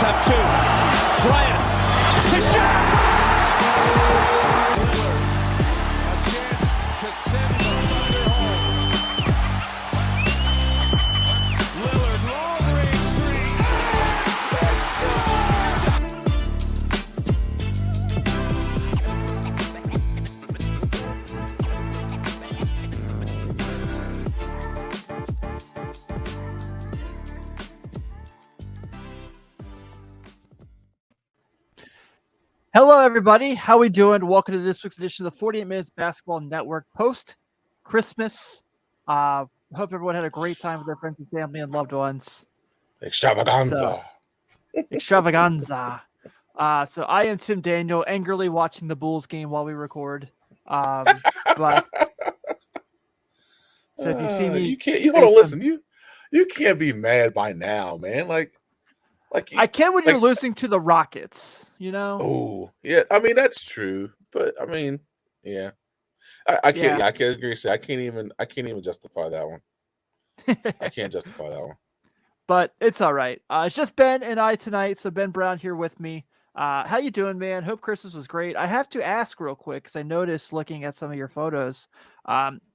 Cavs have two. Bryant to shot. A chance to send the Thunder home. Lillard, long range three. Hello, everybody. How we doing? Welcome to this week's edition of the 48 Minutes Basketball Network post-Christmas. Hope everyone had a great time with their friends and family and loved ones. Extravaganza. Extravaganza. So I am Tim Daniel, angrily watching the Bulls game while we record. But so if you see me, you can't. You hold on. Listen, you can't be mad by now, man. Like I can when you're losing to the Rockets. You know. Oh yeah, I mean that's true, but I mean, yeah, I can't. Yeah. I can't agree. I can't even justify that one. I can't justify that one. But it's all right. It's just Ben and I tonight. So Ben Brown here with me. How you doing, man? Hope Christmas was great. I have to ask real quick because I noticed looking at some of your photos.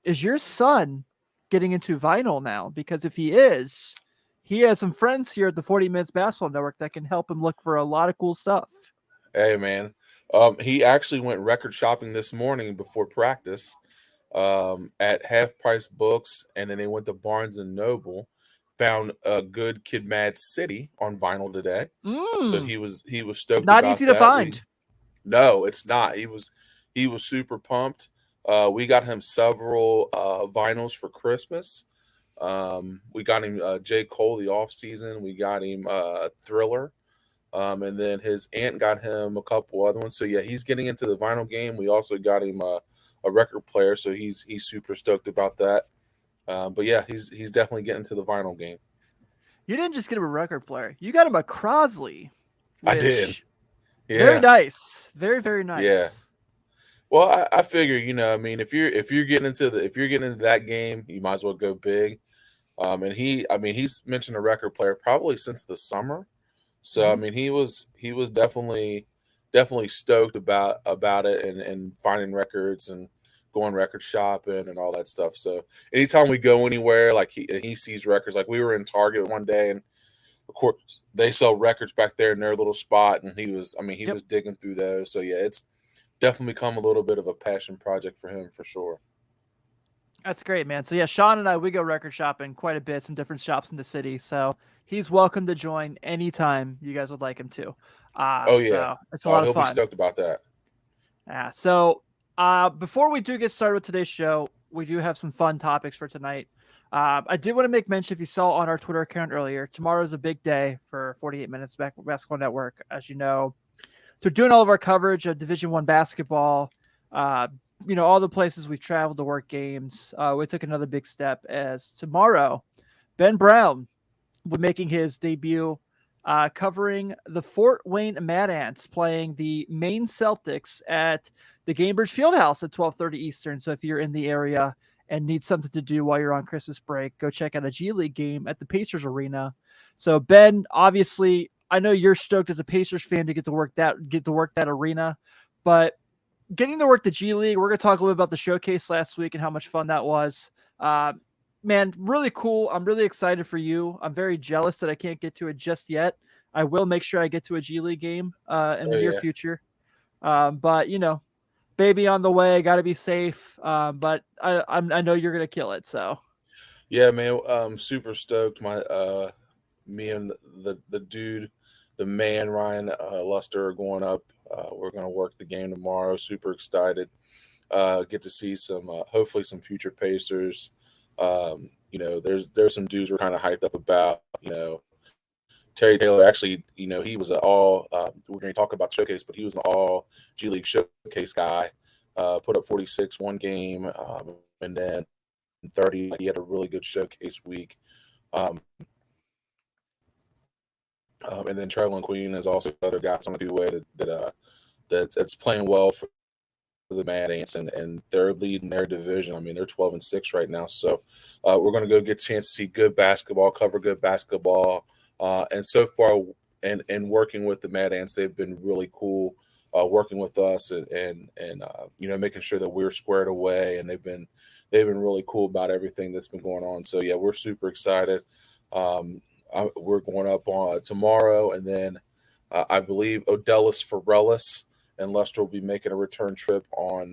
Is your son getting into vinyl now? Because if he is, he has some friends here at the 40 Minutes Basketball Network that can help him look for a lot of cool stuff. Hey, man. He actually went record shopping this morning before practice at Half Price Books, and then they went to Barnes & Noble, found a good Kid Mad City on vinyl today. So he was stoked. Not easy to find. No, it's not. He was super pumped. We got him several vinyls for Christmas. We got him J. Cole the off season. We got him Thriller. And then his aunt got him a couple other ones. So yeah, he's getting into the vinyl game. We also got him a record player, so he's super stoked about that. But yeah, he's definitely getting to the vinyl game. You didn't just get him a record player; you got him a Crosley. I did. Yeah. Very nice. Very, very nice. Yeah. Well, I figure, I mean, if you're getting into that game, you might as well go big. And he's mentioned a record player probably since the summer. So I mean, he was definitely stoked about it and finding records and going record shopping and all that stuff. So anytime we go anywhere, like he sees records, like we were in Target one day, and of course they sell records back there in their little spot, and he was digging through those. So yeah, it's definitely become a little bit of a passion project for him for sure. That's great, man. So yeah, Sean and I, we go record shopping quite a bit, some different shops in the city. So he's welcome to join anytime you guys would like him to. Oh yeah, so it's a lot of fun. He'll be stoked about that. Yeah. So before we do get started with today's show, we do have some fun topics for tonight. I did want to make mention, if you saw on our Twitter account earlier, tomorrow's a big day for 48 Minutes Basketball Network, as you know. So doing all of our coverage of Division I basketball, all the places we've traveled to work games. We took another big step as tomorrow, Ben Brown will be making his debut covering the Fort Wayne Mad Ants playing the Maine Celtics at the Gainbridge Fieldhouse at 12:30 Eastern. So if you're in the area and need something to do while you're on Christmas break, go check out a G League game at the Pacers Arena. So Ben, obviously, I know you're stoked as a Pacers fan to get to work that arena, but getting to work the G League, we're going to talk a little bit about the showcase last week and how much fun that was. Man, really cool. I'm really excited for you. I'm very jealous that I can't get to it just yet. I will make sure I get to a G League game in the near future. But, baby on the way, got to be safe. But I know you're going to kill it. So, yeah, man, I'm super stoked. Me and the dude, the man, Ryan Luster, are going up. We're going to work the game tomorrow. Super excited. Get to see some, hopefully some future Pacers. There's some dudes we're kind of hyped up about. Terry Taylor, actually, he was we're going to talk about the showcase, but he was an all G League showcase guy. Put up 46 one game, and then 30. He had a really good showcase week. And then Traveling Queen is also another guy on the way that's playing well for the Mad Ants, and they're leading their division. I mean, they're 12-6 right now. So we're going to go get a chance to see good basketball, cover good basketball. And so far, and working with the Mad Ants, they've been really cool. Working with us and making sure that we're squared away, and they've been really cool about everything that's been going on. So yeah, we're super excited. We're going up on tomorrow, and then I believe Odellis Forellis and Lester will be making a return trip on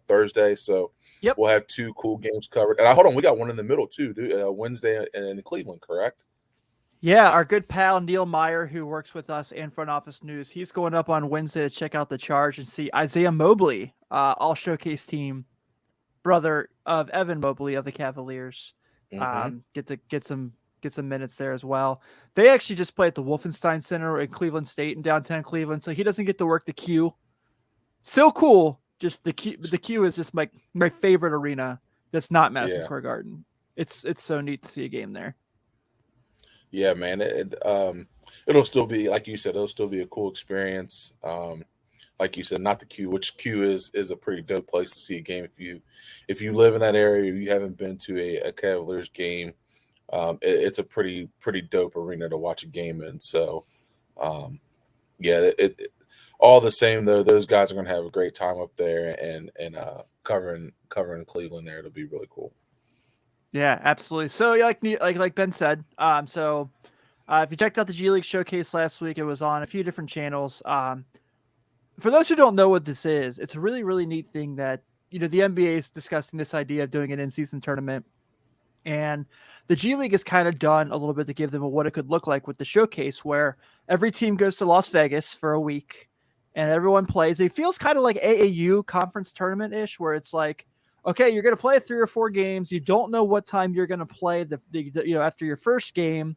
Thursday. So Yep. we'll have 2 cool games covered. And hold on, we got one in the middle too, dude. Wednesday in Cleveland, correct? Yeah, our good pal Neil Meyer, who works with us in Front Office News, he's going up on Wednesday to check out the Charge and see Isaiah Mobley, all showcase team, brother of Evan Mobley of the Cavaliers. Mm-hmm. Get some minutes there as well. They actually just play at the Wolfenstein Center in Cleveland State in downtown Cleveland, so he doesn't get to work the Q. So cool. Just the Q is just my favorite arena. That's not Madison Square Garden. It's so neat to see a game there. Yeah, man. It'll still be, like you said, it'll still be a cool experience. Like you said, not the Q, which Q is a pretty dope place to see a game. If you live in that area, you haven't been to a Cavaliers game, it's a pretty dope arena to watch a game in. So, yeah, all the same though, those guys are going to have a great time up there and covering Cleveland there. It'll be really cool. Yeah, absolutely. So like Ben said, if you checked out the G League showcase last week, it was on a few different channels. For those who don't know what this is, it's a really, really neat thing that, the NBA is discussing this idea of doing an in-season tournament. And the G League has kind of done a little bit to give them what it could look like with the showcase, where every team goes to Las Vegas for a week and everyone plays. It feels kind of like AAU conference tournament-ish, where it's like, okay, you're going to play 3 or 4 games. You don't know what time you're going to play after your first game.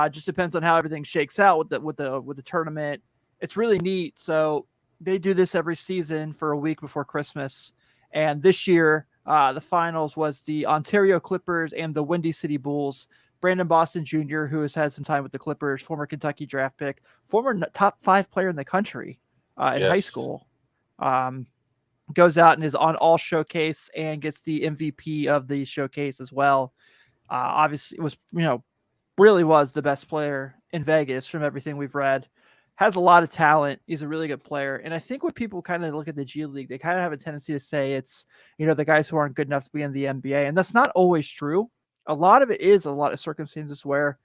Just depends on how everything shakes out with the tournament. It's really neat. So they do this every season for a week before Christmas. And this year, the finals was the Ontario Clippers and the Windy City Bulls. Brandon Boston Jr., who has had some time with the Clippers, former Kentucky draft pick, former top 5 player in the country in high school, goes out and is on all showcase and gets the MVP of the showcase as well. Obviously, it was, really was the best player in Vegas from everything we've read. Has a lot of talent. He's a really good player. And I think when people kind of look at the G League, they kind of have a tendency to say it's, the guys who aren't good enough to be in the NBA. And that's not always true. A lot of it is a lot of circumstances where,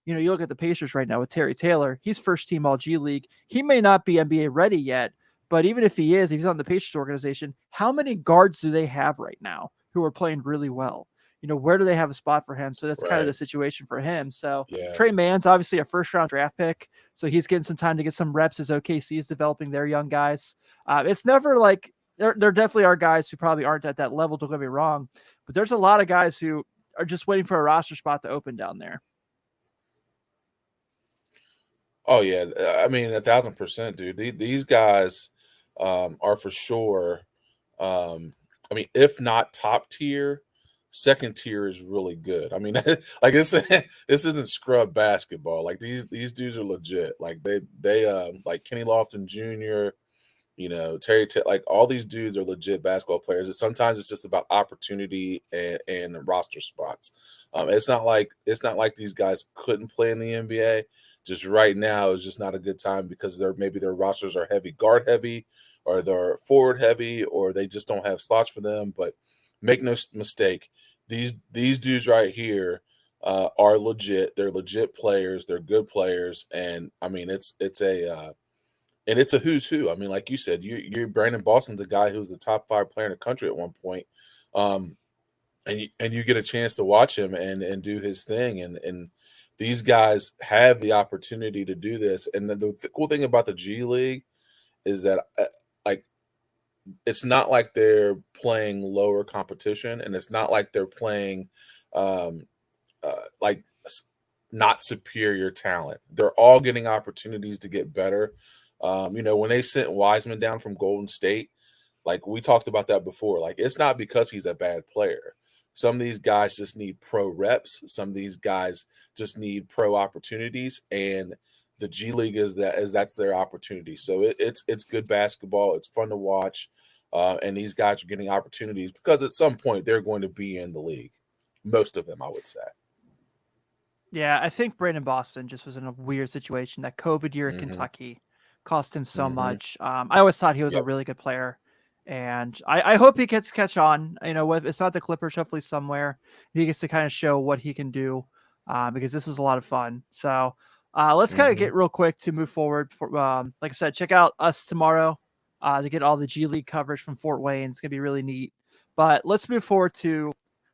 you look at the Pacers right now with Terry Taylor. He's first team all G League. He may not be NBA ready yet, but even if he is, if he's on the Pacers organization, how many guards do they have right now who are playing really well? Where do they have a spot for him? So that's kind of the situation for him. So Trey Mann's obviously a first-round draft pick, so he's getting some time to get some reps as OKC is developing their young guys. It's never like there definitely are guys who probably aren't at that level, don't get me wrong, but there's a lot of guys who are just waiting for a roster spot to open down there. Oh, yeah. I mean, 1,000%, dude. These guys are for sure, if not top tier, second tier is really good. I mean, like this isn't scrub basketball. Like these dudes are legit. Like they like Kenny Lofton Jr., Terry, like all these dudes are legit basketball players. And sometimes it's just about opportunity and roster spots. It's not like these guys couldn't play in the NBA. Just right now is just not a good time because maybe their rosters are guard heavy, or they're forward heavy, or they just don't have slots for them. But make no mistake, these dudes right here are legit. They're legit players. They're good players, and I mean it's a who's who. I mean, like you said, you're Brandon Boston's a guy who was the top 5 player in the country at one point, and you get a chance to watch him and do his thing, and these guys have the opportunity to do this. And the cool thing about the G League is that it's not like they're playing lower competition, and it's not like they're playing like not superior talent. They're all getting opportunities to get better. When they sent Wiseman down from Golden State, like we talked about that before, like it's not because he's a bad player. Some of these guys just need pro reps. Some of these guys just need pro opportunities, and the G League that's their opportunity. So it's good basketball. It's fun to watch, and these guys are getting opportunities because at some point they're going to be in the league. Most of them, I would say. Yeah, I think Brandon Boston just was in a weird situation. That COVID year at Mm-hmm. Kentucky cost him so Mm-hmm. much. I always thought he was a Yep. really good player, and I hope he gets catch on. If it's not the Clippers, hopefully somewhere he gets to kind of show what he can do, because this was a lot of fun. So let's kind of Mm-hmm. get real quick to move forward. Like I said, check out us tomorrow to get all the G League coverage from Fort Wayne. It's gonna be really neat. But let's move forward to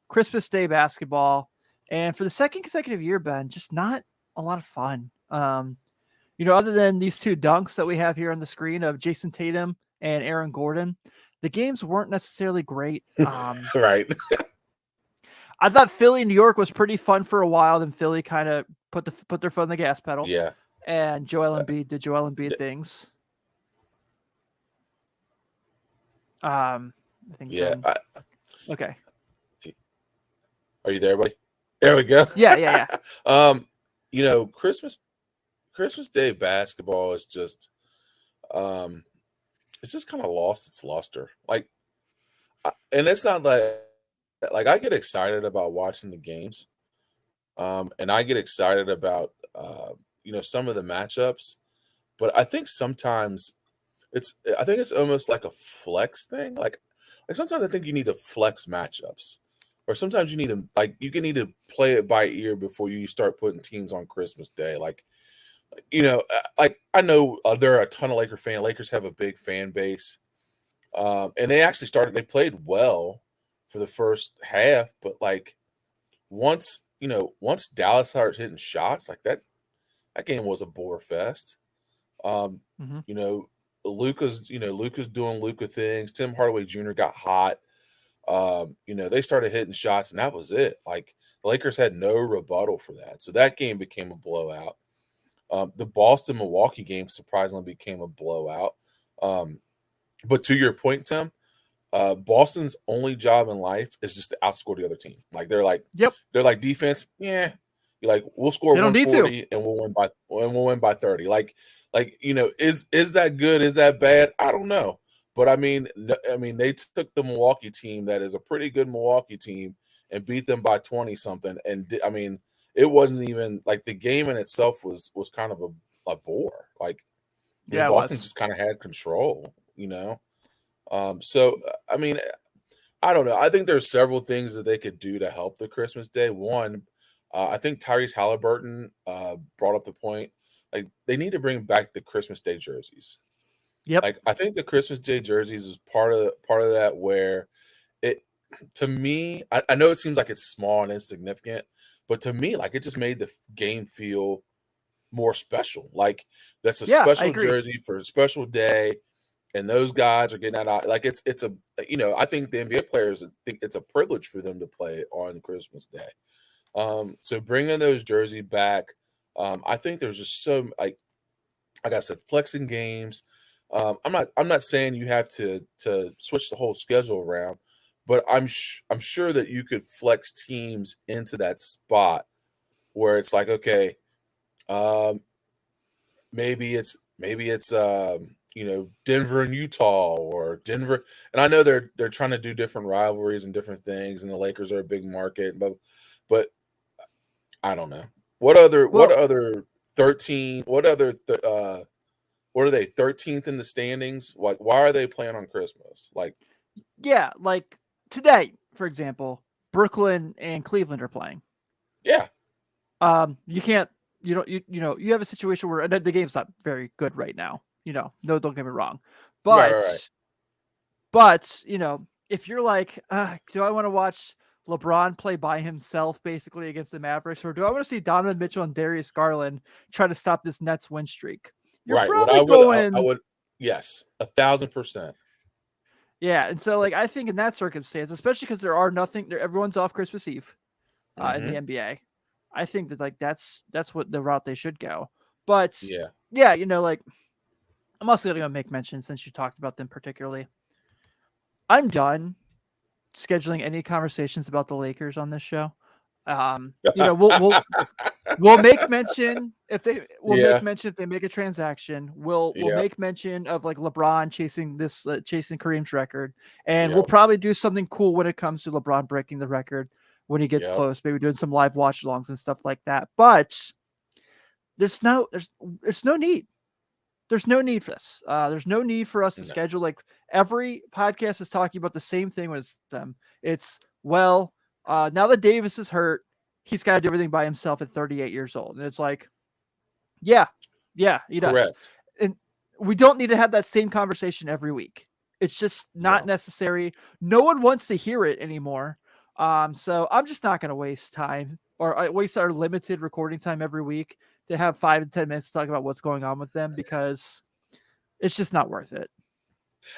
Christmas Day basketball. And for the second consecutive year, Ben, just not a lot of fun. Other than these two dunks that we have here on the screen of Jason Tatum and Aaron Gordon, the games weren't necessarily great. Right. I thought Philly, New York was pretty fun for a while. Then Philly kind of put their foot on the gas pedal, Yeah. and Joel Uh, Embiid did Joel Embiid yeah. things. I think Yeah. Ben. Okay. Are you there, buddy? There we go. Yeah. Christmas Day basketball is just it's just kind of lost its luster. And it's not like I get excited about watching the games. And I get excited about some of the matchups, but I think sometimes it's almost like a flex thing. Like sometimes I think you need to flex matchups. Or sometimes you need to play it by ear before you start putting teams on Christmas Day. Like I know there are a ton of Lakers have a big fan base. And they played well for the first half, but like once Dallas started hitting shots like that game was a bore fest. Mm-hmm. Luka's doing Luka things. Tim Hardaway Jr. got hot. They started hitting shots and that was it. Like the Lakers had no rebuttal for that. So that game became a blowout. The Boston Milwaukee game surprisingly became a blowout. But to your point, Tim, Boston's only job in life is just to outscore the other team. Like they're like Yep. defense, yeah. You're like, we'll score They don't need to. 140 and we'll win by 30. Is that good? Is that bad? I don't know. But I mean, they took the Milwaukee team that is a pretty good Milwaukee team and beat them by 20 something. And it wasn't even like the game in itself was kind of a bore. Like, Yeah, it Boston was. just kind of had control. So I mean, I don't know. I think there's several things that they could do to help the Christmas Day. One, I think Tyrese Halliburton brought up the point. Like they need to bring back the Christmas Day jerseys. Yep. Like I think the Christmas Day jerseys is part of that where it to me, I know it seems like it's small and insignificant, but to me, like it just made the game feel more special. Like that's a special jersey for a special day, and those guys are getting that out. Like it's a I think the NBA players think it's a privilege for them to play on Christmas Day. So bringing those jerseys back, I think there's just so like I said, flexing games. I'm not saying you have to switch the whole schedule around, but I'm sure that you could flex teams into that spot where it's like, okay, maybe it's Denver and Utah or Denver, and I know they're trying to do different rivalries and different things, and the Lakers are a big market, but I don't know what other 13 what are they 13th in the standings? Like why are they playing on Christmas? Like like today, for example, Brooklyn and Cleveland are playing. Yeah. You can't you have a situation where the game's not very good right now. No, don't get me wrong. But right. But, if you're like, do I want to watch LeBron play by himself basically against the Mavericks, or do I want to see Donovan Mitchell and Darius Garland try to stop this Nets win streak? You're right. probably going. I would, yes, 1,000%. Yeah, and so I think in that circumstance, especially because everyone's off Christmas Eve in the NBA. I think that that's what the route they should go. But yeah, I'm also going to make mention since you talked about them particularly. I'm done scheduling any conversations about the Lakers on this show. We'll make mention if they make a transaction. We'll make mention of like LeBron chasing Kareem's record, and we'll probably do something cool when it comes to LeBron breaking the record when he gets Yep. close, maybe doing some live watch alongs and stuff like that. But there's no need. There's no need for this. There's no need for us to schedule, like, every podcast is talking about the same thing with them. It's, well, now that Davis is hurt, he's got to do everything by himself at 38 years old. And it's like, yeah, he does. Correct. And we don't need to have that same conversation every week. It's just not necessary. No one wants to hear it anymore. So I'm just not going to waste time or waste our limited recording time every week to have 5 to 10 minutes to talk about what's going on with them, because it's just not worth it.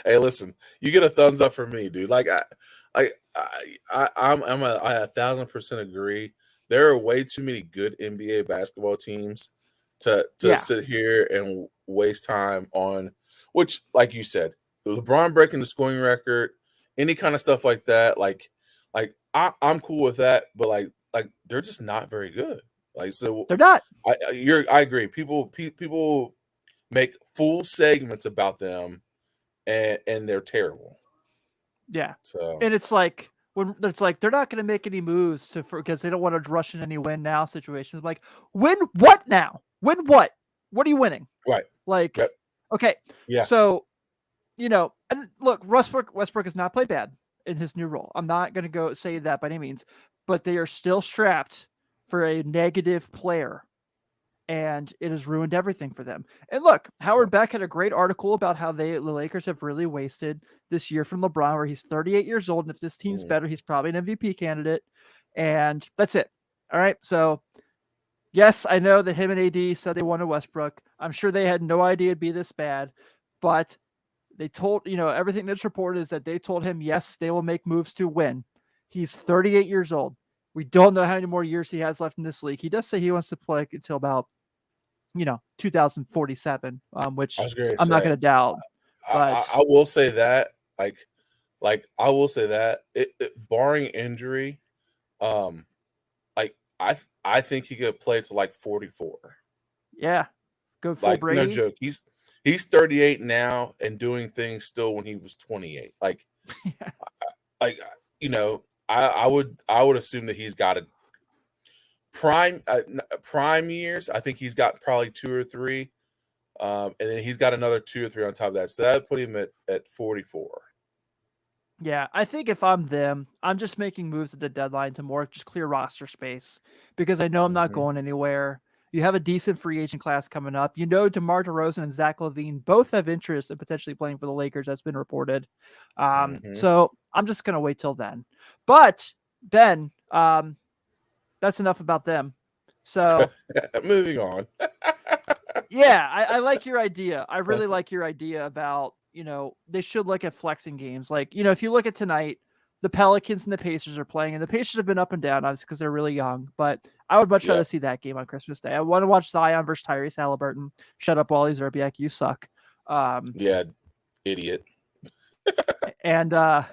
Hey, listen, you get a thumbs up from me, dude. Like I 1,000% agree. There are way too many good NBA basketball teams to sit here and waste time on, which, like you said, LeBron breaking the scoring record, any kind of stuff like that. Like I'm cool with that, but like they're just not very good. Like, so They're not. I agree. People make full segments about them, and they're terrible. Yeah. So, and it's like, when it's like they're not going to make any moves because they don't want to rush in any win now situations. I'm like, win what now? Win what? What are you winning? Right. Like, Yep. Okay. Yeah. So, and look, Westbrook has not played bad in his new role. I'm not going to go say that by any means, but they are still strapped for a negative player, and it has ruined everything for them. And look, Howard Beck had a great article about how the Lakers have really wasted this year from LeBron, where he's 38 years old, and if this team's better, he's probably an MVP candidate, and that's it. All right, so yes, I know that him and AD said they wanted Westbrook. I'm sure they had no idea it'd be this bad, but they told, everything that's reported is that they told him, yes, they will make moves to win. He's 38 years old. We don't know how many more years he has left in this league. He does say he wants to play until about, 2047, which I'm not going to doubt. But I will say that, like I will say that, barring injury, I think he could play to like 44. Yeah, go full Brady. No joke. He's 38 now and doing things still when he was 28. Like, I would assume that he's got a prime years. I think he's got probably 2 or 3, and then he's got another 2 or 3 on top of that. So that would put him at 44. Yeah, I think if I'm them, I'm just making moves at the deadline to more just clear roster space, because I know I'm not going anywhere. You have a decent free agent class coming up. DeMar DeRozan and Zach LaVine both have interest in potentially playing for the Lakers. That's been reported. So I'm just going to wait till then. But Ben, that's enough about them. So moving on. Yeah, I like your idea. I really like your idea about, they should look at flexing games. Like, if you look at tonight, the Pelicans and the Pacers are playing, and the Pacers have been up and down, obviously, because they're really young. But I would much rather see that game on Christmas Day. I want to watch Zion versus Tyrese Halliburton. Shut up, Wally Zerbiak. You suck. Yeah, idiot. And I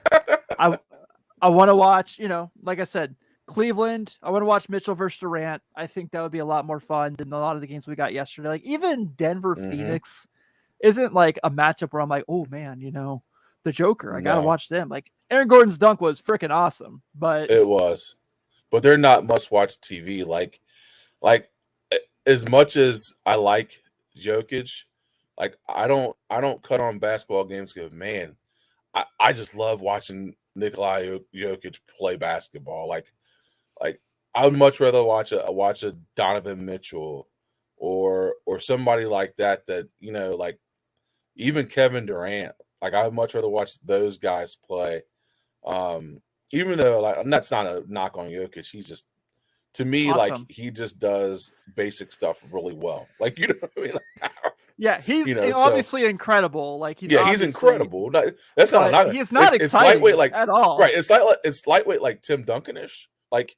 want to watch, like I said, Cleveland. I want to watch Mitchell versus Durant. I think that would be a lot more fun than a lot of the games we got yesterday. Like, even Denver Phoenix isn't like a matchup where I'm like, oh man, the Joker. I gotta watch them. Like, Aaron Gordon's dunk was freaking awesome, but it was. But they're not must-watch TV. Like as much as I like Jokic, like I don't cut on basketball games because, man, I just love watching Nikola Jokic play basketball. Like I would much rather watch a Donovan Mitchell or somebody like that, like even Kevin Durant. Like, I would much rather watch those guys play. Even though, that's not a knock on Jokic. He's just, to me, awesome. like, he just does basic stuff really well. Like, you know what I mean? Like, yeah, he's obviously incredible. Like, he's incredible. That's not. He is not exciting. It's lightweight, like, at all. Right? It's lightweight, like Tim Duncan-ish. Like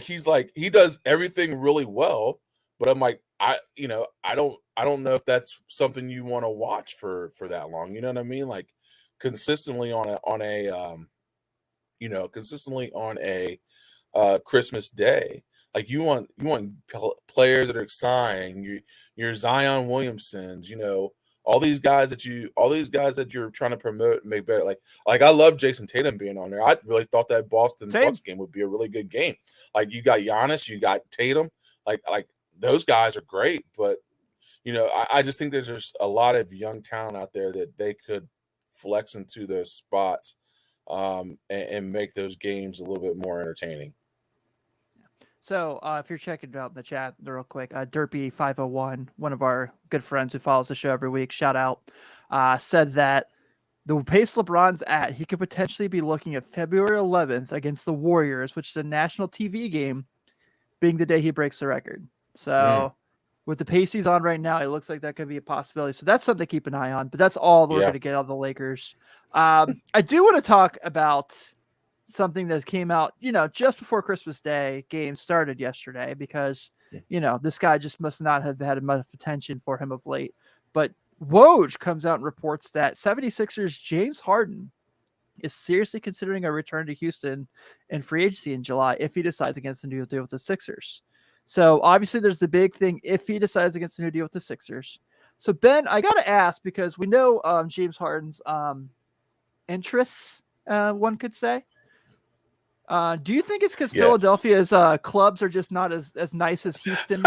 he's like, he does everything really well. But I'm like, I don't know if that's something you want to watch for that long. You know what I mean? Like, consistently on a Christmas Day. Like, you want players that are exciting. Your Zion Williamsons, all these guys that you're trying to promote and make better. Like I love Jason Tatum being on there. I really thought that Boston Bucks game would be a really good game. Like you got Giannis, you got Tatum, like those guys are great, but I just think there's just a lot of young talent out there that they could flex into those spots and make those games a little bit more entertaining. So if you're checking it out in the chat real quick, Derpy501, one of our good friends who follows the show every week, shout out, said that the pace LeBron's at, he could potentially be looking at February 11th against the Warriors, which is a national TV game, being the day he breaks the record. So with the pace he's on right now, it looks like that could be a possibility. So that's something to keep an eye on. But that's all we're going to get out of the Lakers. I do want to talk about something that came out, just before Christmas Day. Game started yesterday because, this guy just must not have had enough attention for him of late. But Woj comes out and reports that 76ers James Harden is seriously considering a return to Houston in free agency in July if he decides against a new deal with the Sixers. So obviously there's the big thing if he decides against a new deal with the Sixers. So Ben, I got to ask, because we know James Harden's interests, one could say. Do you think it's because Philadelphia's clubs are just not as nice as Houston's?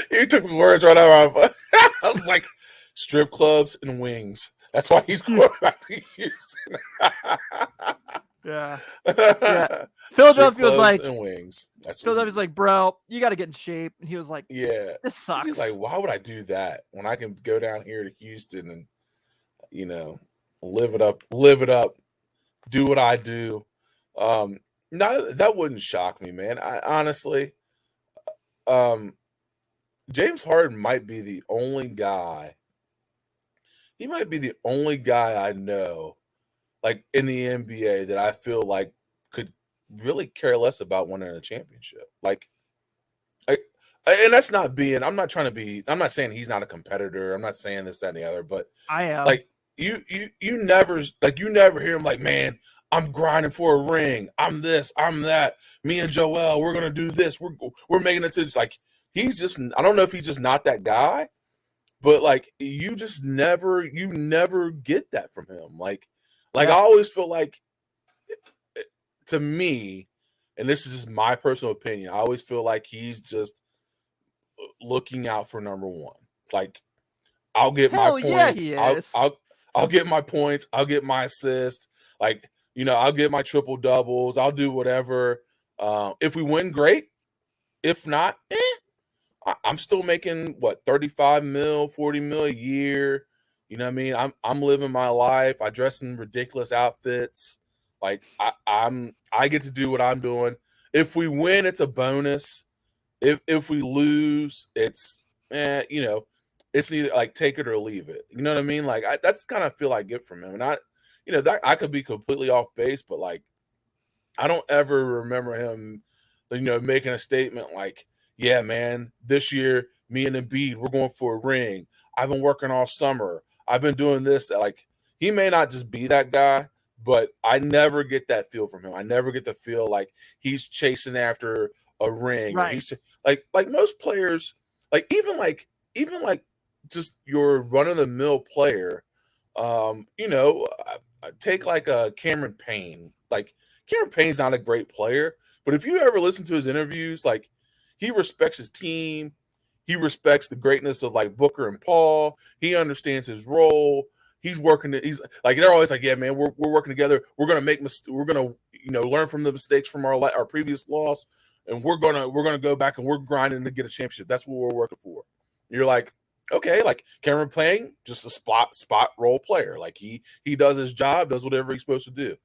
You took the words right out of my mouth. I was like, strip clubs and wings. That's why he's going back to Houston. Yeah. Philadelphia was like, and wings. Philadelphia's like, bro, you got to get in shape. And he was like, yeah, this sucks. He's like, why would I do that when I can go down here to Houston and, live it up, do what I do. No, that wouldn't shock me, man. I honestly, James Harden might be the only guy. He might be the only guy I know, like in the NBA, that I feel like could really care less about winning a championship. Like, and that's not being. I'm not saying he's not a competitor. I'm not saying this, that, and the other. But I am. Like you never hear him like, man, I'm grinding for a ring. I'm this. I'm that. Me and Joel, we're gonna do this. We're making it to like. He's just. I don't know if he's just not that guy, but like you never get that from him. Like I always feel like, to me, and this is my personal opinion, I always feel like he's just looking out for number one. Like, I'll get my points. Yeah, he is. I'll get my points. I'll get my assist. Like, I'll get my triple doubles. I'll do whatever. If we win, great. If not, I'm still making 35 mil, 40 mil a year. You know what I mean? I'm living my life. I dress in ridiculous outfits. Like I get to do what I'm doing. If we win, it's a bonus. If we lose, it's it's either like take it or leave it. You know what I mean? Like that's kind of feel I get from him. And that I could be completely off base, but like I don't ever remember him, making a statement like, yeah, man, this year, me and Embiid, we're going for a ring. I've been working all summer. I've been doing this. Like, he may not just be that guy, but I never get that feel from him. I never get the feel like he's chasing after a ring. Right. He's like most players, even just your run-of-the-mill player, take like a Cameron Payne. Like, Cameron Payne's not a great player, but if you ever listen to his interviews, like, he respects his team. He respects the greatness of like Booker and Paul. He understands his role. He's working. He's like, they're always like, yeah, man, we're working together. We're gonna we're gonna learn from the mistakes from our previous loss, and we're gonna go back and we're grinding to get a championship. That's what we're working for. You're like, okay, like Cameron Payne, just a spot role player. Like he does his job, does whatever he's supposed to do.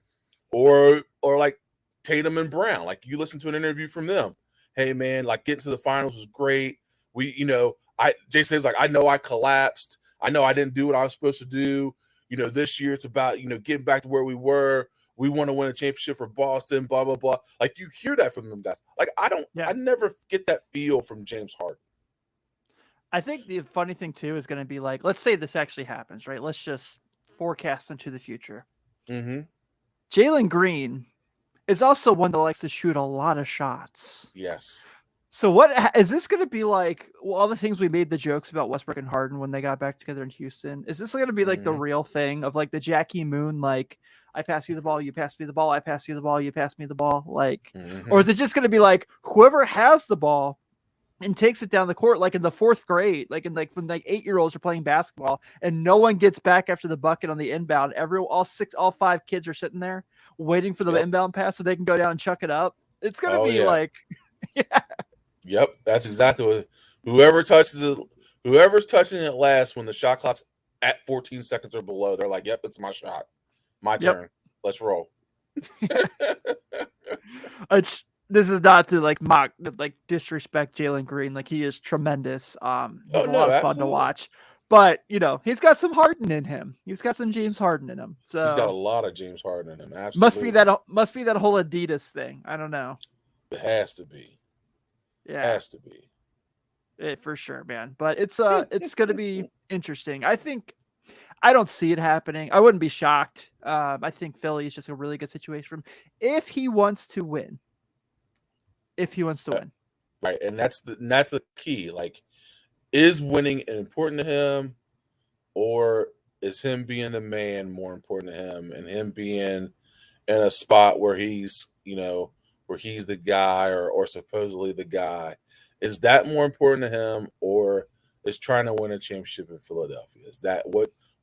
Or like Tatum and Brown. Like you listen to an interview from them. Hey man, like getting to the finals was great. Jason was like, I know I collapsed. I know I didn't do what I was supposed to do. This year it's about, getting back to where we were. We want to win a championship for Boston, blah, blah, blah. Like you hear that from them guys. Like I never get that feel from James Harden. I think the funny thing too is going to be like, let's say this actually happens, right? Let's just forecast into the future. Mm-hmm. Jalen Green is also one that likes to shoot a lot of shots. Yes. So what is this going to be like? Well, all the things we made the jokes about Westbrook and Harden when they got back together in Houston. Is this going to be like the real thing of like the Jackie Moon, like I pass you the ball, you pass me the ball, I pass you the ball, you pass me the ball, like, or is it just going to be like whoever has the ball and takes it down the court, like in the fourth grade, like in like when like 8-year-olds are playing basketball and no one gets back after the bucket on the inbound. All 5 kids are sitting there waiting for the inbound pass so they can go down and chuck it up. It's going to be like, yeah. Yep, that's exactly what. Whoever's touching it last when the shot clock's at 14 seconds or below, they're like, "Yep, it's my shot, my turn. Let's roll." This is not to like mock, like disrespect Jalen Green. Like he is tremendous. He's a lot of fun to watch. But you know, he's got some Harden in him. He's got some James Harden in him. So he's got a lot of James Harden in him. Absolutely. Must be that whole Adidas thing. I don't know. It has to be. Yeah, has to be. For sure, man. But it's going to be interesting. I don't see it happening. I wouldn't be shocked. I think Philly is just a really good situation for him if he wants to win. Right, and that's the key. Like, is winning important to him, or is him being the man more important to him, and him being in a spot where he's, where he's the guy or supposedly the guy? Is that more important to him, or is trying to win a championship in Philadelphia? Is that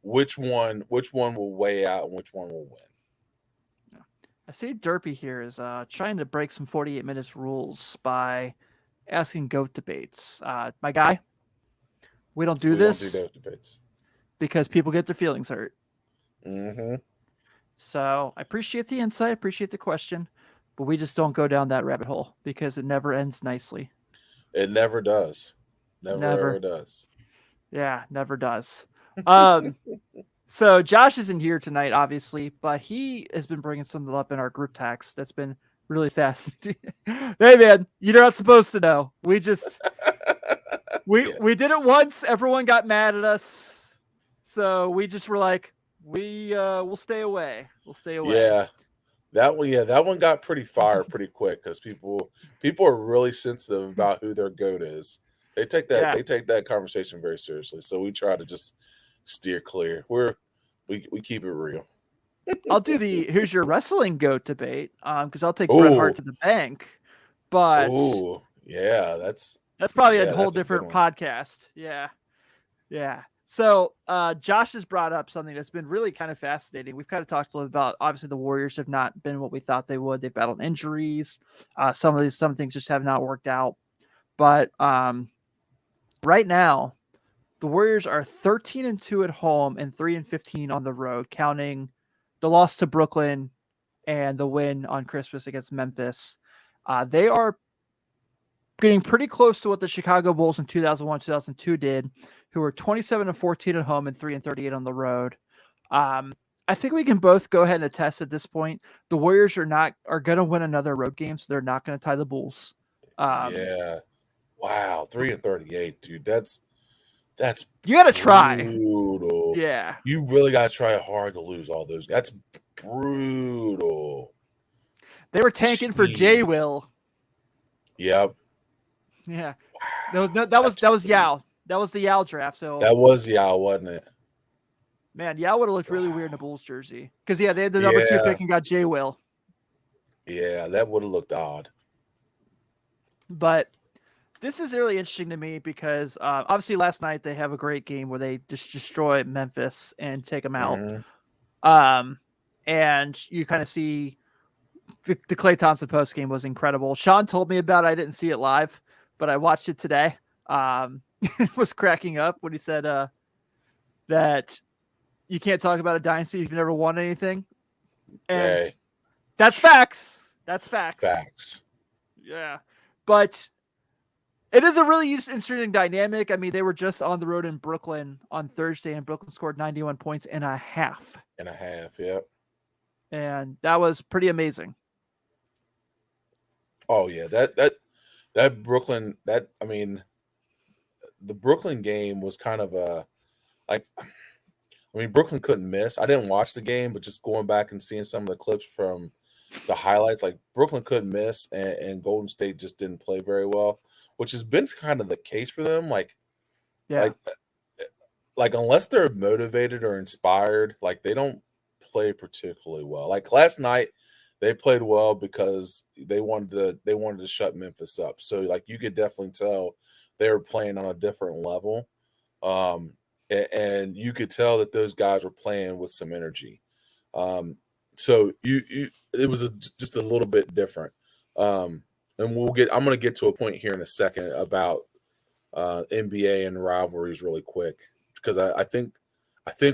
which one will weigh out and which one will win? I see Derpy here is trying to break some 48 minutes rules by asking GOAT debates. My guy, we don't do this GOAT debates because people get their feelings hurt. Mm-hmm. So I appreciate the insight, appreciate the question, but we just don't go down that rabbit hole because it never ends nicely. It never does. Never ever does. Yeah, never does. So Josh isn't here tonight, obviously, but he has been bringing something up in our group text that's been really fascinating. Hey, man, you're not supposed to know. We just we did it once. Everyone got mad at us, so we just were like, we'll stay away. We'll stay away. Yeah. That one got pretty fired pretty quick because people are really sensitive about who their GOAT is. They take that conversation very seriously. So we try to just steer clear. We keep it real. I'll do the who's your wrestling GOAT debate because I'll take Bret Hart to the bank. But yeah, that's probably a whole different podcast. Yeah. So Josh has brought up something that's been really kind of fascinating. We've kind of talked a little about, obviously the Warriors have not been what we thought they would. They've battled injuries. Some things just have not worked out. But right now, the Warriors are 13-2 at home and 3-15 on the road, counting the loss to Brooklyn and the win on Christmas against Memphis. They are getting pretty close to what the Chicago Bulls in 2001, 2002 did, who were 27-14 at home and 3-38 on the road. I think we can both go ahead and attest at this point. The Warriors are going to win another road game, so they're not going to tie the Bulls. Yeah. Wow, 3-38, dude. That's you got to try. Brutal. Yeah. You really got to try hard to lose all those. That's brutal. They were tanking for J. Will. Yep. Yeah. That was Yao. That was the Yao draft. So that was Yao, wasn't it? Man, Yao would have looked really weird in a Bulls jersey. Because they had the number 2 pick and got J. Will. Yeah, that would have looked odd. But this is really interesting to me because obviously last night they have a great game where they just destroy Memphis and take them out. Mm-hmm. And you kind of see the Klay Thompson post game was incredible. Sean told me about it. I didn't see it live, but I watched it today. Was cracking up when he said that you can't talk about a dynasty if you've never won anything. And that's facts. That's facts. Facts. Yeah. But it is a really interesting dynamic. I mean, they were just on the road in Brooklyn on Thursday, and Brooklyn scored 91 points and a half. Yep. And that was pretty amazing. Oh, yeah. That Brooklyn, the Brooklyn game was kind of Brooklyn couldn't miss. I didn't watch the game, but just going back and seeing some of the clips from the highlights, like Brooklyn couldn't miss, and Golden State just didn't play very well. which has been kind of the case for them. Yeah. Like unless they're motivated or inspired, like they don't play particularly well. Like last night, they played well because they wanted to shut Memphis up. So like you could definitely tell they were playing on a different level, and you could tell that those guys were playing with some energy. So it was just a little bit different. And I'm going to get to a point here in a second about NBA and rivalries really quick because I think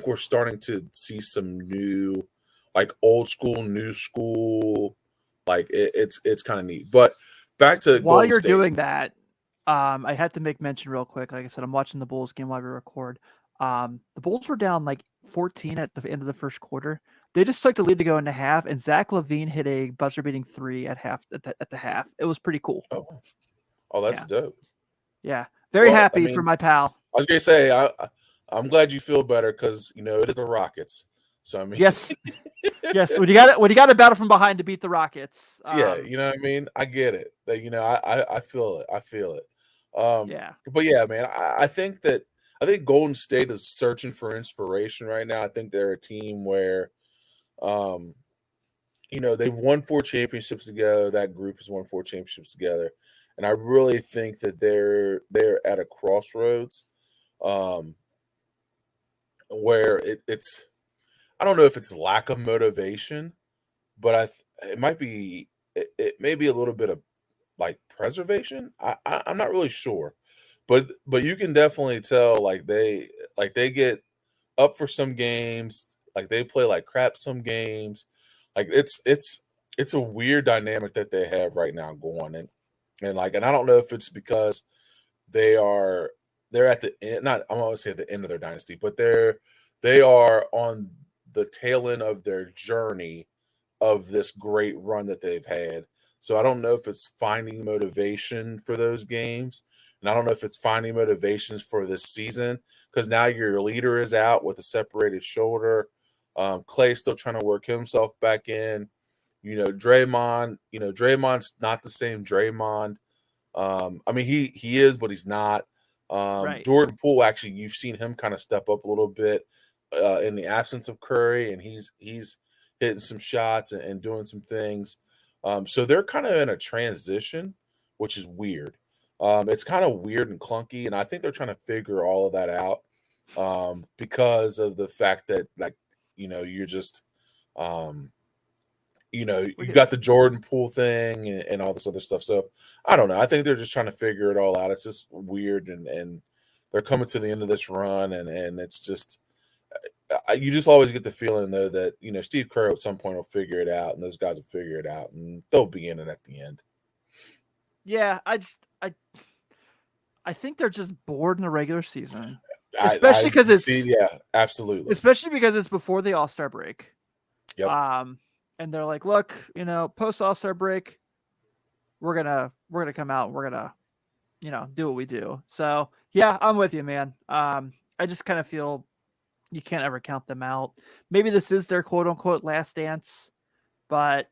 we're starting to see some new, like old school, new school, like it's kind of neat. But back to While Golden you're State. doing that, I had to make mention real quick. Like I said, I'm watching the Bulls game while we record. The Bulls were down like 14 at the end of the first quarter. They just took the lead to go into half, and Zach LaVine hit a buzzer-beating 3 at the half. It was pretty cool. Oh, that's dope. Yeah, very happy for my pal. I was gonna say I'm glad you feel better because it is the Rockets. So I mean, yes. When you got to battle from behind to beat the Rockets. Yeah, you know what I mean. I get it. That I feel it. I feel it. Yeah. But yeah, man, I think Golden State is searching for inspiration right now. I think they're a team where, they've won 4 championships together. That group has won 4 championships together, and I really think that they're at a crossroads, where it's I don't know if it's lack of motivation, but it might be it may be a little bit of like preservation. I'm not really sure, but you can definitely tell like they get up for some games, like they play like crap some games, like it's a weird dynamic that they have right now going, and I don't know if it's because they're at the end, not I'm always say at the end of their dynasty, but they are on the tail end of their journey of this great run that they've had. So I don't know if it's finding motivation for those games, and I don't know if it's finding motivations for this season because now your leader is out with a separated shoulder. Clay's still trying to work himself back in. Draymond's not the same Draymond. I mean, he is, but he's not. Right. Jordan Poole, actually, you've seen him kind of step up a little bit in the absence of Curry, and he's hitting some shots and doing some things. So they're kind of in a transition, which is weird. It's kind of weird and clunky, and I think they're trying to figure all of that out because of the fact that, like, you're just, you got the Jordan Poole thing and all this other stuff. So I don't know. I think they're just trying to figure it all out. It's just weird, and they're coming to the end of this run, and it's just you just always get the feeling though that Steve Kerr at some point will figure it out, and those guys will figure it out, and they'll be in it at the end. Yeah, I think they're just bored in the regular season, especially because absolutely, especially because it's before the All-Star break. Yep. And they're like, look, post All-Star break, we're gonna come out and we're gonna, do what we do. So yeah, I'm with you, man. I just kind of feel you can't ever count them out. Maybe this is their quote unquote last dance, but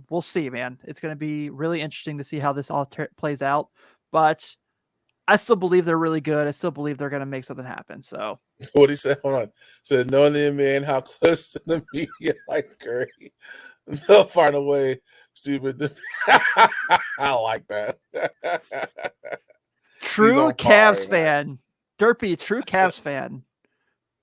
we'll see, man. It's going to be really interesting to see how this all plays out. But I still believe they're really good. I still believe they're going to make something happen. So what he said, hold on. So knowing the NBA and how close to the media like Curry, they'll find a way. Stupid. I like that. True Cavs fan. Derpy, true Cavs fan.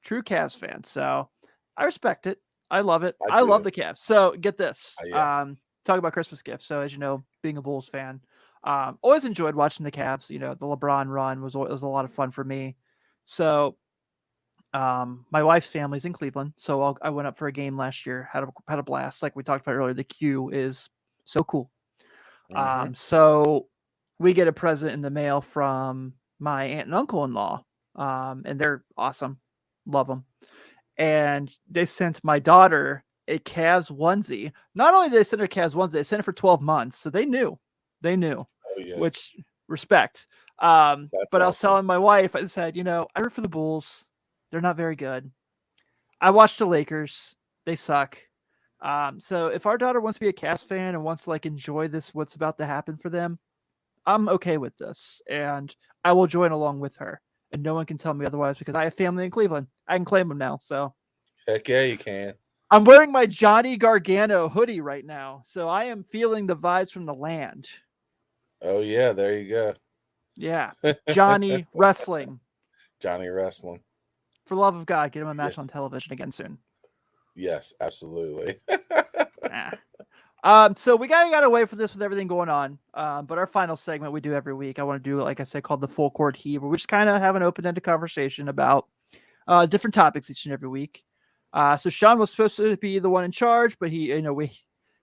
True Cavs fan. So I respect it. I love it. I love the Cavs. So get this. Talk about Christmas gifts. So as you know, being a Bulls fan, always enjoyed watching the Cavs. The LeBron run was a lot of fun for me. So my wife's family's in Cleveland. So I went up for a game last year, had a blast. Like we talked about earlier, the Q is so cool. Mm-hmm. So we get a present in the mail from my aunt and uncle-in-law. And they're awesome. Love them. And they sent my daughter a Cavs onesie. Not only did they send her a Cavs onesie, they sent it for 12 months. So they knew, Oh, yeah. which respect. But awesome. I was telling my wife, I said, I root for the Bulls. They're not very good. I watched the Lakers. They suck. So if our daughter wants to be a Cavs fan and wants to enjoy what's about to happen for them, I'm okay with this, and I will join along with her. And no one can tell me otherwise because I have family in Cleveland. I can claim them now. So Heck yeah, you can. I'm wearing my Johnny Gargano hoodie right now. So I am feeling the vibes from the land. Oh yeah, there you go. Yeah. Johnny Wrestling. Johnny Wrestling. For the love of God, get him a match Yes. on television again soon. Yes, absolutely. So we got away from this with everything going on. But our final segment we do every week, I want to do, like I said, called the Full Court Heave, where we just kind of have an open-ended conversation about different topics each and every week. So Sean was supposed to be the one in charge, but we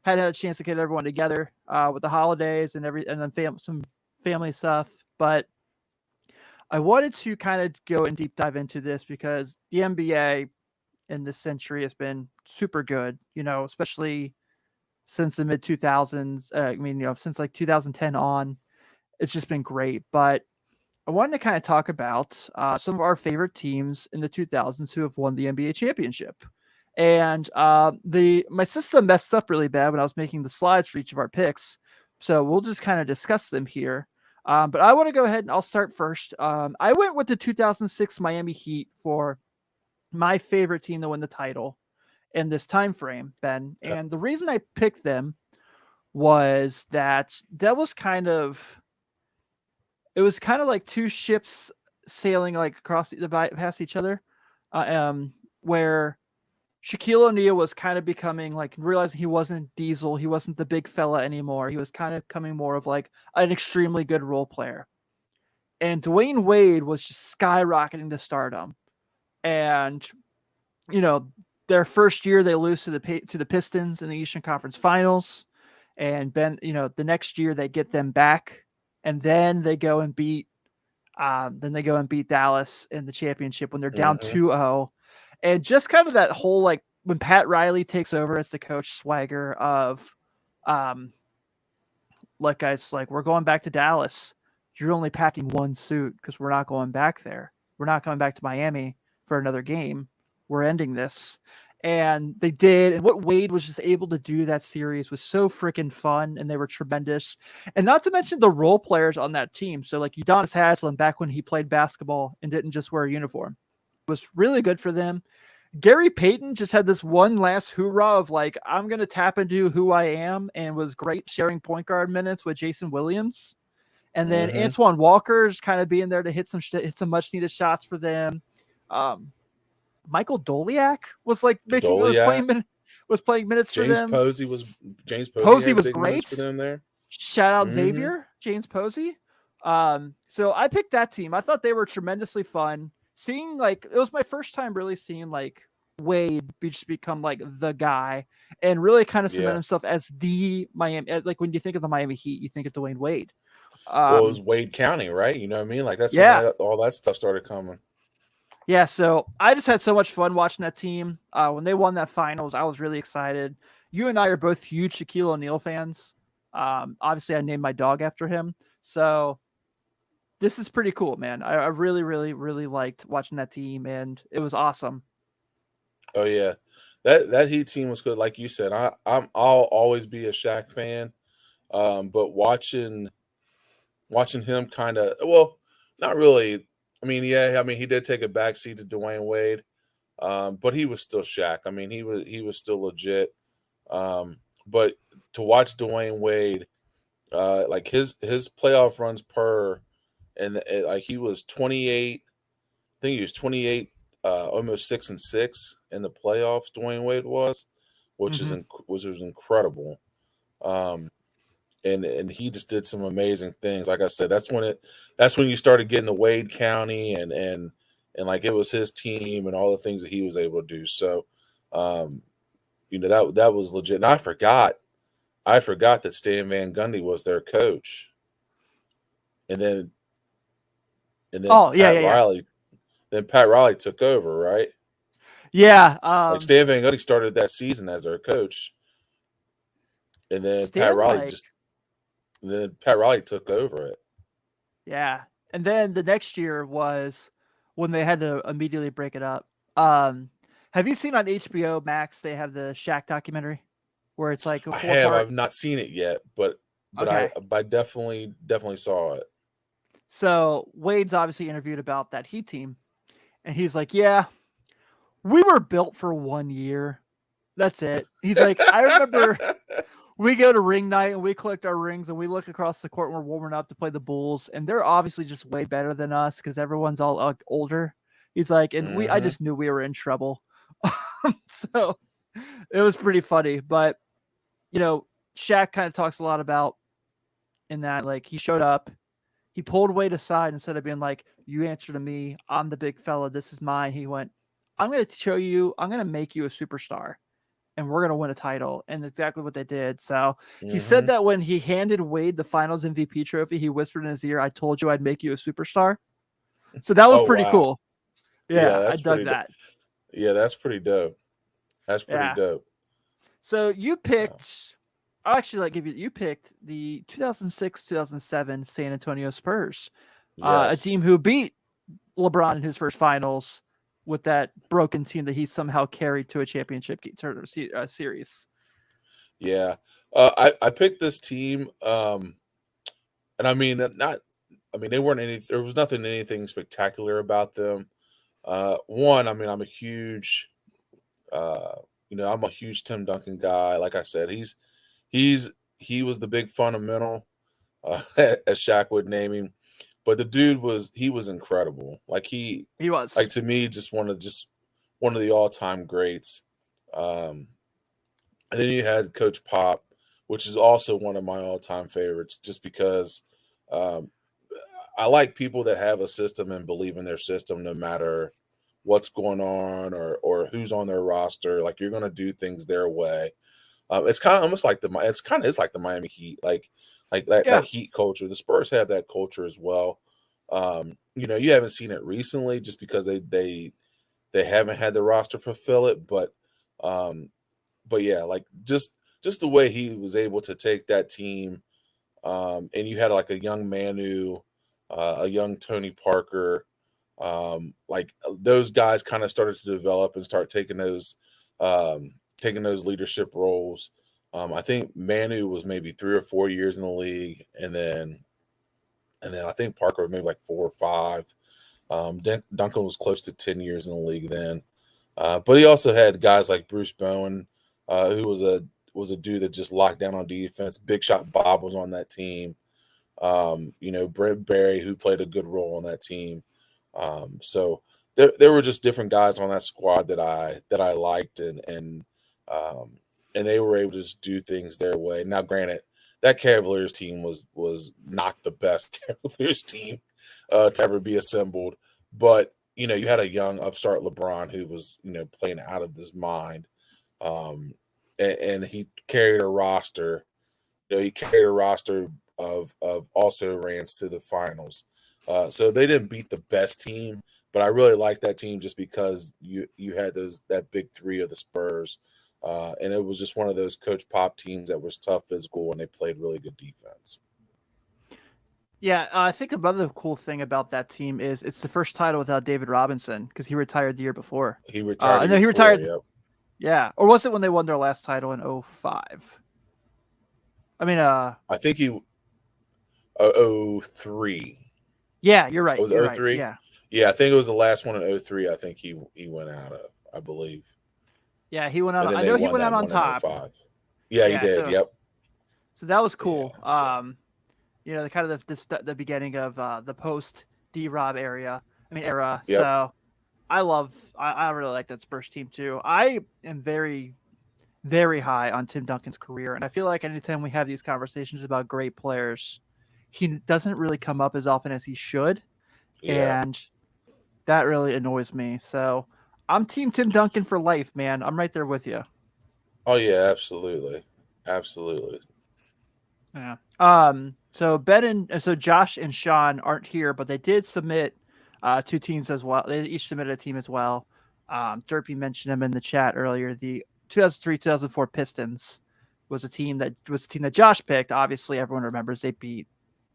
hadn't had a chance to get everyone together with the holidays and then some family stuff. But I wanted to kind of go and deep dive into this because the NBA in this century has been super good, especially since the mid 2000s. Since like 2010 on, it's just been great. But I wanted to kind of talk about some of our favorite teams in the 2000s who have won the NBA championship. And my system messed up really bad when I was making the slides for each of our picks. So we'll just kind of discuss them here. But I want to go ahead and I'll start first. I went with the 2006 Miami Heat for my favorite team to win the title in this time frame, Ben. And the reason I picked them was that was kind of like two ships sailing like across past each other, where Shaquille O'Neal was kind of becoming like realizing he wasn't Diesel, he wasn't the big fella anymore. He was kind of coming more of like an extremely good role player, and Dwayne Wade was just skyrocketing to stardom. And their first year they lose to the Pistons in the Eastern Conference Finals, and the next year they get them back, and then they go and beat Dallas in the championship when they're down 2-0. And just kind of that whole, like, when Pat Riley takes over as the coach, swagger of, like, guys, like, we're going back to Dallas. You're only packing one suit because we're not going back there. We're not coming back to Miami for another game. We're ending this. And they did. And what Wade was just able to do that series was so freaking fun, and they were tremendous. And not to mention the role players on that team. So like Udonis Haslem back when he played basketball and didn't just wear a uniform was really good for them. Gary Payton just had this one last hoorah of like, I'm going to tap into who I am, and was great sharing point guard minutes with Jason Williams. And then Antoine Walker's kind of being there to hit some much needed shots for them. Michael Doliak was like was playing minutes for them. James Posey was great for them there. Shout out Xavier, James Posey. So I picked that team. I thought they were tremendously fun. It was my first time really seeing like Wade just become like the guy and really kind of cement himself as the Miami. Like when you think of the Miami Heat, you think of Dwayne Wade. Well, it was Wade County, right? You know what I mean? Like that's when all that stuff started coming. Yeah, so I just had so much fun watching that team. When they won that finals, I was really excited. You and I are both huge Shaquille O'Neal fans. Obviously, I named my dog after him. So this is pretty cool, man. I really, really, really liked watching that team, and it was awesome. Oh, yeah. That Heat team was good. Like you said, I'll always be a Shaq fan. But watching him kind of, well, not really. I mean, he did take a backseat to Dwayne Wade, but he was still Shaq. I mean, he was still legit. But to watch Dwayne Wade, like his playoff runs and like he was 28. I think he was 28, almost 6-6 in the playoffs. Dwayne Wade was, which was incredible. And he just did some amazing things. Like I said, that's when you started getting the Wade County and like it was his team and all the things that he was able to do. So, that was legit. And I forgot that Stan Van Gundy was their coach. And then Riley, then Pat Riley took over, right? Yeah. Like Stan Van Gundy started that season as their coach. And then Pat Riley took over it. Yeah. And then the next year was when they had to immediately break it up. Have you seen on HBO Max, they have the Shaq documentary where it's like I've not seen it yet, but but Okay. I definitely saw it. So Wade's obviously interviewed about that Heat team, and he's like, "Yeah, we were built for 1 year. That's it." He's like, "I remember we go to ring night and we collect our rings and we look across the court and we're warming up to play the Bulls, and they're obviously just way better than us because everyone's all older." He's like, "And I Mhm. just knew we were in trouble." So it was pretty funny, but Shaq kind of talks a lot about in that, like, he showed up, he pulled Wade aside instead of being like, "You answer to me. I'm the big fella. This is mine." He went, "I'm going to show you. I'm going to make you a superstar, and we're going to win a title." And exactly what they did. So he said Mhm. that when he handed Wade the Finals MVP trophy, he whispered in his ear, "I told you I'd make you a superstar." So that was Oh pretty wow. cool. Yeah, Yeah, I dug that. yeah, that's pretty dope. That's pretty Yeah. dope. So you So, picked. I'll actually like give you. You picked the 2006-2007 San Antonio Spurs, a yes. team who beat LeBron in his first finals with that broken team that he somehow carried to a championship series. Yeah. I picked this team and I mean not I mean they weren't any there was nothing anything spectacular about them. One, I mean I'm a huge uh I'm a huge Tim Duncan guy. Like I said, he's he was the big fundamental as Shaq would name him. But the dude he was incredible. He was. Like to me just one of the all-time greats. And then you had Coach Pop, which is also one of my all-time favorites, just because um, I like people that have a system and believe in their system, no matter what's going on or who's on their roster. Like you're going to do things their way. It's kind of almost like it's like the Miami Heat, like that Yeah. Heat culture. The Spurs have that culture as well. You haven't seen it recently, just because they haven't had the roster fulfill it, um, but yeah, like just the way he was able to take that team, and you had like a young Manu, a young Tony Parker, those guys kind of started to develop and start taking those leadership roles. I think Manu was maybe 3 or 4 years in the league, and then I think Parker was maybe like 4 or 5. Duncan was close to 10 years in the league then. But he also had guys like Bruce Bowen, who was a dude that just locked down on defense. Big Shot Bob was on that team. Brent Barry, who played a good role on that team. So there were just different guys on that squad that I liked, um, and they were able to just do things their way. Now, granted, that Cavaliers team was not the best Cavaliers team to ever be assembled, but you had a young upstart LeBron who was playing out of his mind, um, and he carried a roster. He carried a roster of also rans to the finals. So they didn't beat the best team, but I really like that team just because you had that big three of the Spurs, and it was just one of those Coach Pop teams that was tough, physical, and they played really good defense. Yeah, I think another cool thing about that team is it's the first title without David Robinson because he retired the year before. He retired the No, year he before. retired. Yep. Yeah, or was it when they won their last title in 05? I mean, I think he 03. yeah, you're right. It was You're right. 03. Yeah, Yeah, I think it was the last one in 03. I think he went out of, I believe. yeah, he went And out. then I they know he won went out that on one in top. '05. Yeah, he Yeah, did. so Yep. that was Yeah. cool. So The kind of the beginning of the post D Rob era. yep. So I really like that Spurs team too. I am very, very high on Tim Duncan's career, and I feel like anytime we have these conversations about great players, he doesn't really come up as often as he should, Yeah. and that really annoys me. So I'm Team Tim Duncan for life, man. I'm right there with you. Oh yeah, absolutely. Absolutely. Yeah. So Josh and Sean aren't here, but they did submit two teams as well. They each submitted a team as well. Derpy mentioned them in the chat earlier. The 2003-2004 Pistons was a team that Josh picked. Obviously, everyone remembers they beat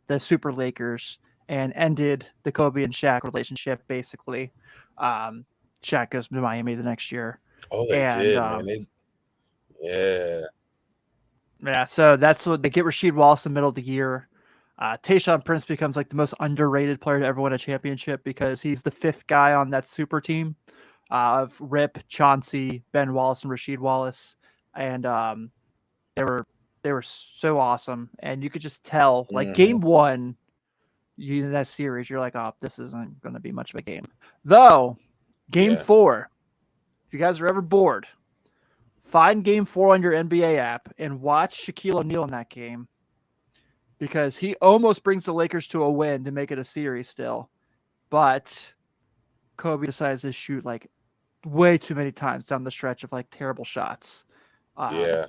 the Super Lakers and ended the Kobe and Shaq relationship. Basically, Shaq goes to Miami the next year, Oh, they and did, man. Yeah. Yeah, so that's what they get Rasheed Wallace in the middle of the year. Tayshaun Prince becomes like the most underrated player to ever win a championship because he's the fifth guy on that super team of Rip, Chauncey, Ben Wallace, and Rasheed Wallace, and they were so awesome, and you could just tell like game one, in that series, you're like, oh, this isn't going to be much of a game. Though, game four, if you guys are ever bored, find game four on your NBA app and watch Shaquille O'Neal in that game because he almost brings the Lakers to a win to make it a series still. But Kobe decides to shoot like way too many times down the stretch of like terrible shots. Yeah.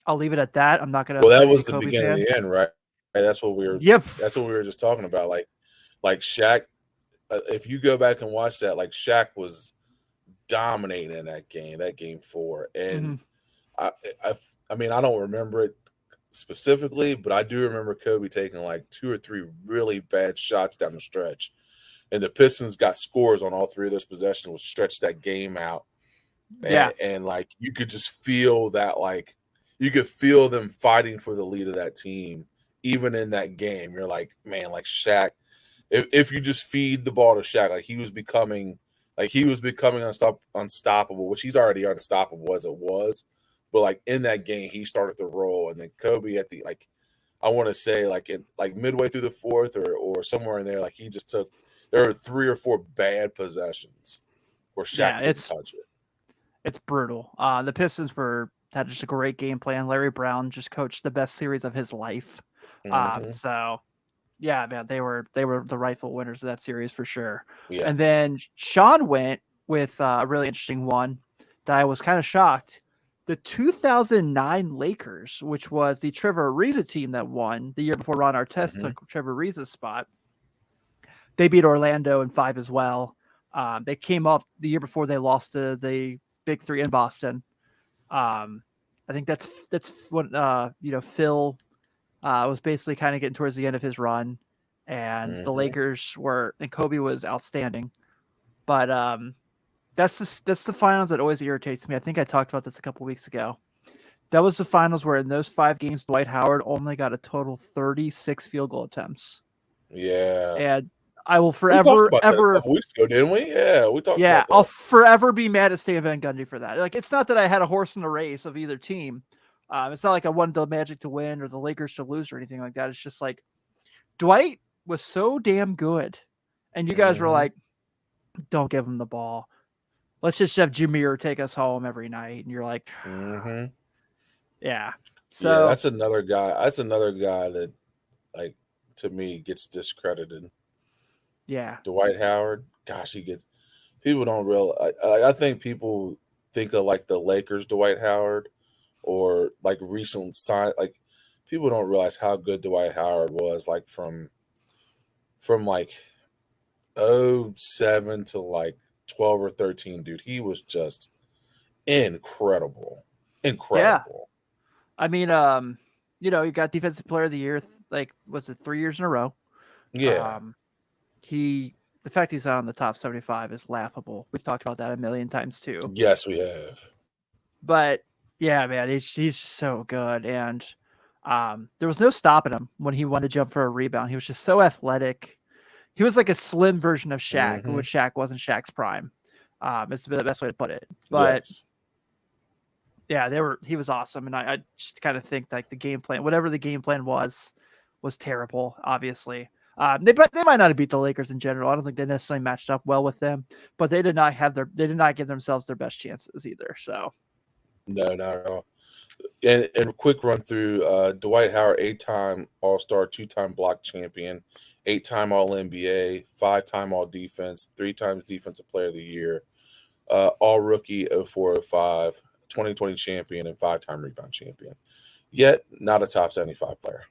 I'll leave it at that. I'm not going to. Well, that was the beginning of the end, right? That's what we were. Yep. That's what we were just talking about. Like Shaq. If you go back and watch that, like Shaq was dominating in that game four, and I mean, I don't remember it specifically, but I do remember Kobe taking like 2 or 3 really bad shots down the stretch, and the Pistons got scores on all 3 of those possessions, which stretched that game out. And like you could just feel that, like you could feel them fighting for the lead of that team, even in that game. You're like, man, like Shaq. If you just feed the ball to Shaq, like he was becoming unstoppable, which he's already unstoppable as it was. But like in that game, he started to roll, and then Kobe at the I want to say like midway through the fourth or somewhere in there, like he just took. There were 3 or 4 bad possessions where Shaq didn't touch it. It's brutal. The Pistons had just a great game plan. Larry Brown just coached the best series of his life. So. Yeah, man, they were the rightful winners of that series for sure. Yeah. And then Sean went with a really interesting one that I was kind of shocked. The 2009 Lakers, which was the Trevor Ariza team that won the year before Ron Artest took Trevor Ariza's spot. They beat Orlando in 5 as well. They came off the year before they lost to the Big Three in Boston. I think that's what Phil. Was basically kind of getting towards the end of his run, and the Lakers and Kobe was outstanding. But that's the finals that always irritates me. I think I talked about this a couple weeks ago. That was the finals where in those 5 games, Dwight Howard only got a total 36 field goal attempts. Yeah. And I will forever, ever. A couple weeks ago, didn't we? Yeah, we talked about that. I'll forever be mad at Stan Van Gundy for that. Like, it's not that I had a horse in the race of either team. It's not like I wanted the Magic to win or the Lakers to lose or anything like that. It's just like Dwight was so damn good. And you guys were like, don't give him the ball. Let's just have Jameer take us home every night. And you're like, yeah. So yeah, that's another guy. That's another guy that, like, to me, gets discredited. Yeah. Dwight Howard, gosh, people don't realize. I think people think of like the Lakers Dwight Howard. Or like recent sign, like people don't realize how good Dwight Howard was, like from like 07 to like 12 or 13, dude. He was just incredible. Yeah. I mean, you got Defensive Player of the Year, like, was it 3 years in a row? Yeah. The fact he's not on the top 75 is laughable. We've talked about that a million times too. Yes, we have. But yeah, man, he's so good, and there was no stopping him when he wanted to jump for a rebound. He was just so athletic. He was like a slim version of Shaq, which Shaq wasn't Shaq's prime. It's the best way to put it. But yeah, he was awesome, and I just kind of think like the game plan, whatever the game plan was terrible. Obviously, they might not have beat the Lakers in general. I don't think they necessarily matched up well with them, but they did not give themselves their best chances either. So. No, not at all. And a quick run through Dwight Howard, 8-time All-Star, 2-time block champion, 8-time All-NBA, 5-time All-Defense, 3 times Defensive Player of the Year, All-Rookie 04-05, 2020 champion, and 5-time rebound champion. Yet not a top 75 player.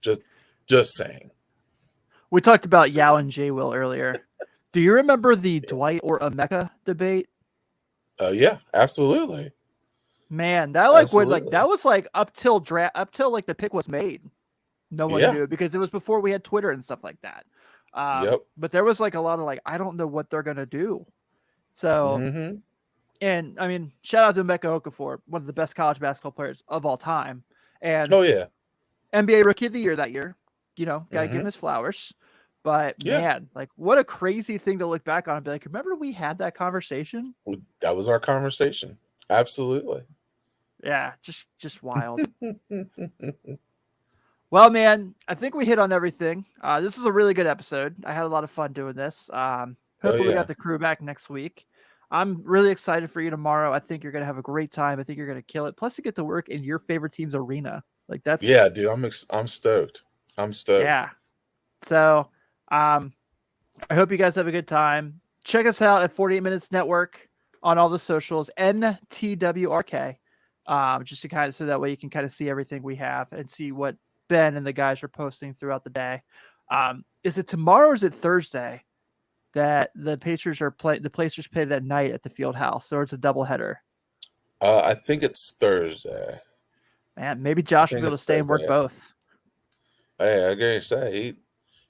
Just saying. We talked about Yao and J. Will earlier. Do you remember the Dwight or Emeka debate? Yeah, absolutely. Man, that was like up till like the pick was made. No one knew because it was before we had Twitter and stuff like that. But there was like a lot of like, I don't know what they're gonna do. So, and I mean, shout out to Emeka Okafor, one of the best college basketball players of all time. And Oh yeah. NBA Rookie of the Year that year. Gotta give him his flowers. But Yeah. man, like what a crazy thing to look back on and be like, remember we had that conversation? That was our conversation. Absolutely. Yeah, just wild. Well, man, I think we hit on everything. This was a really good episode. I had a lot of fun doing this. Hopefully we got the crew back next week. I'm really excited for you tomorrow. I think you're going to have a great time. I think you're going to kill it. Plus, you get to work in your favorite team's arena. Like that's Yeah, dude. I'm stoked. I'm stoked. Yeah. So, I hope you guys have a good time. Check us out at 48 Minutes Network on all the socials, NTWRK. Just to kind of so that way you can kind of see everything we have and see what Ben and the guys are posting throughout the day. Is it tomorrow or is it Thursday that the Pacers play that night at the Field House, or it's a doubleheader? I think it's Thursday. Man, maybe Josh will be able to stay and work both. Hey, I gotta say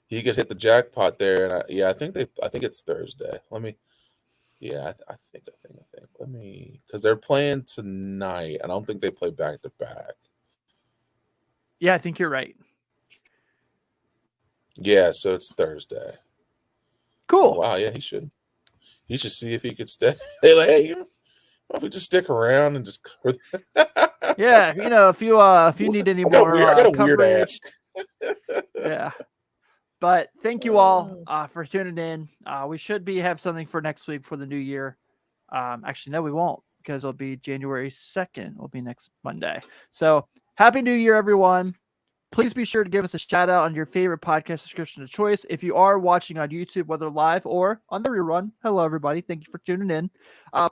he could hit the jackpot there, and I think it's Thursday. Let me. Yeah, I think. Let me, because they're playing tonight. I don't think they play back to back. Yeah, I think you're right. Yeah, so it's Thursday. Cool. Oh, wow, yeah, he should see if he could stay. They're like, hey, what if we just stick around and just cover? Yeah, if you need any more, I got a weird ask. Yeah. But thank you all for tuning in. We should have something for next week for the new year. Actually, no, we won't, because it'll be January 2nd. It'll be next Monday. So happy New Year, everyone. Please be sure to give us a shout out on your favorite podcast subscription of choice. If you are watching on YouTube, whether live or on the rerun, hello, everybody. Thank you for tuning in.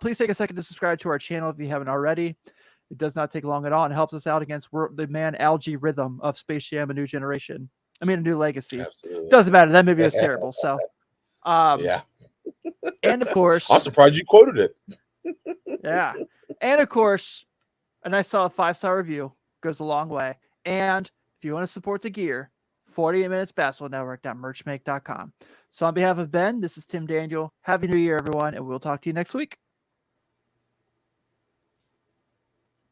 Please take a second to subscribe to our channel if you haven't already. It does not take long at all and helps us out against the man algae rhythm of Space Jam: A New Generation. I mean, A New Legacy. Absolutely. Doesn't matter. That movie was terrible. So, yeah. And of course, I'm surprised you quoted it. Yeah. And of course, a nice solid 5-star review goes a long way. And if you want to support the gear, 48 Minutes Basketball Network.merchmake.com. So on behalf of Ben, this is Tim Daniel. Happy New Year, everyone, and we'll talk to you next week.